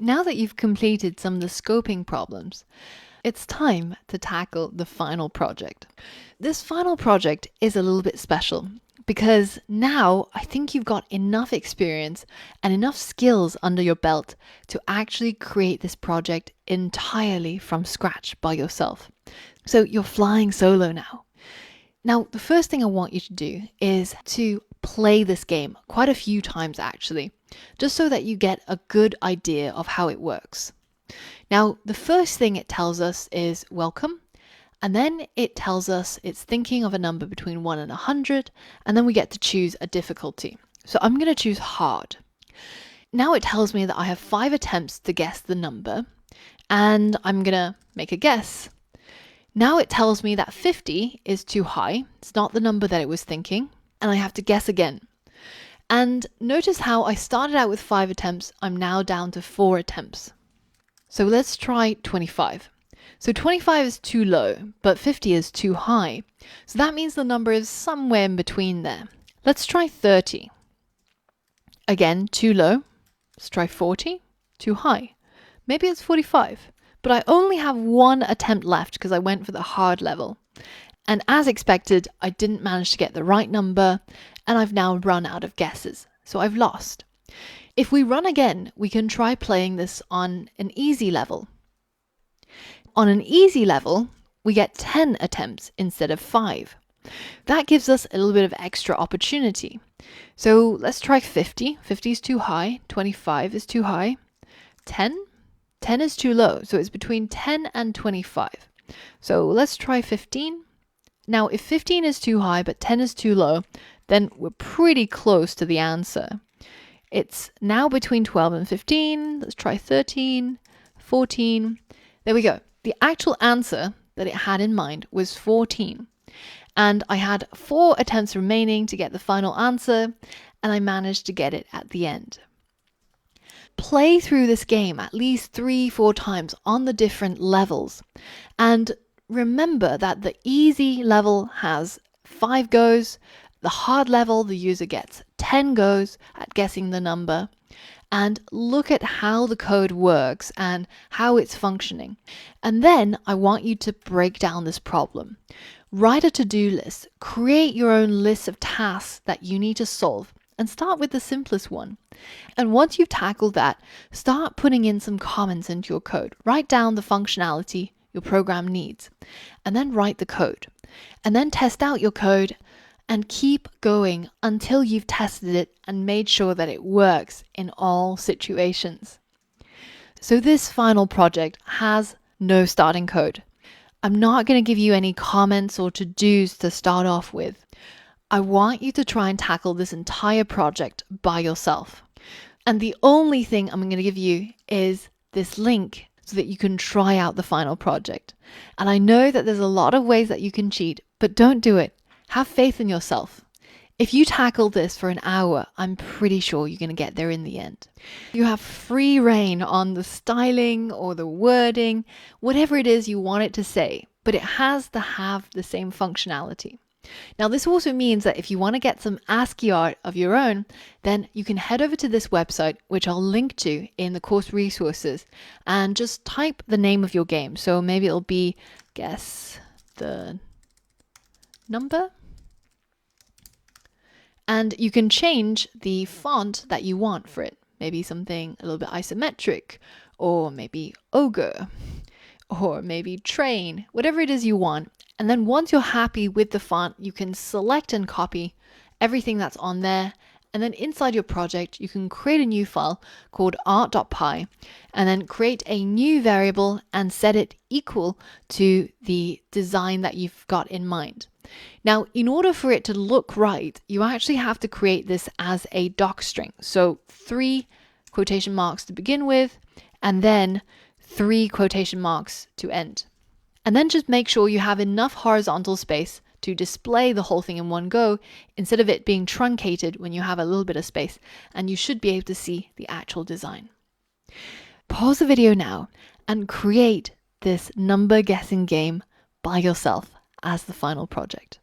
Now that you've completed some of the scoping problems, it's time to tackle the final project. This final project is a little bit special because now I think you've got enough experience and enough skills under your belt to actually create this project entirely from scratch by yourself. So you're flying solo now. Now, the first thing I want you to do is to play this game quite a few times actually, just so that you get a good idea of how it works. Now, the first thing it tells us is welcome, and then it tells us it's thinking of a number between 1 and 100, and then we get to choose a difficulty. So I'm going to choose hard. Now it tells me that I have 5 attempts to guess the number, and I'm going to make a guess. Now it tells me that 50 is too high. It's not the number that it was thinking, and I have to guess again. And notice how I started out with 5 attempts. I'm now down to 4 attempts. So let's try 25. So 25 is too low, but 50 is too high. So that means the number is somewhere in between there. Let's try 30. Again, too low. Let's try 40. Too high. Maybe it's 45. But I only have 1 attempt left because I went for the hard level. And as expected, I didn't manage to get the right number, and I've now run out of guesses. So I've lost. If we run again, we can try playing this on an easy level. On an easy level, we get 10 attempts instead of 5. That gives us a little bit of extra opportunity. So let's try 50. 50 is too high. 25 is too high. 10? 10 is too low, so it's between 10 and 25. So let's try 15. Now, if 15 is too high but 10 is too low, then we're pretty close to the answer. It's now between 12 and 15. Let's try 13, 14. There we go. The actual answer that it had in mind was 14. And I had 4 attempts remaining to get the final answer, and I managed to get it at the end. Play through this game at least 3-4 times on the different levels. And remember that the easy level has 5 goes. The hard level, the user gets 10 goes at guessing the number. And look at how the code works and how it's functioning. And then I want you to break down this problem. Write a to-do list. Create your own list of tasks that you need to solve. And start with the simplest one. And once you've tackled that, start putting in some comments into your code. Write down the functionality your program needs, and then write the code. And then test out your code and keep going until you've tested it and made sure that it works in all situations. So this final project has no starting code. I'm not going to give you any comments or to-dos to start off with. I want you to try and tackle this entire project by yourself. And the only thing I'm going to give you is this link so that you can try out the final project. And I know that there's a lot of ways that you can cheat, but don't do it. Have faith in yourself. If you tackle this for an hour, I'm pretty sure you're going to get there in the end. You have free reign on the styling or the wording, whatever it is you want it to say, but it has to have the same functionality. Now, this also means that if you want to get some ASCII art of your own, then you can head over to this website, which I'll link to in the course resources, and just type the name of your game. So maybe it'll be guess the number. And you can change the font that you want for it. Maybe something a little bit isometric, or maybe ogre, or maybe train, whatever it is you want. And then once you're happy with the font, you can select and copy everything that's on there. And then inside your project, you can create a new file called art.py and then create a new variable and set it equal to the design that you've got in mind. Now, in order for it to look right, you actually have to create this as a doc string. So 3 quotation marks to begin with, and then 3 quotation marks to end. And then just make sure you have enough horizontal space to display the whole thing in one go instead of it being truncated when you have a little bit of space, and you should be able to see the actual design. Pause the video now and create this number guessing game by yourself as the final project.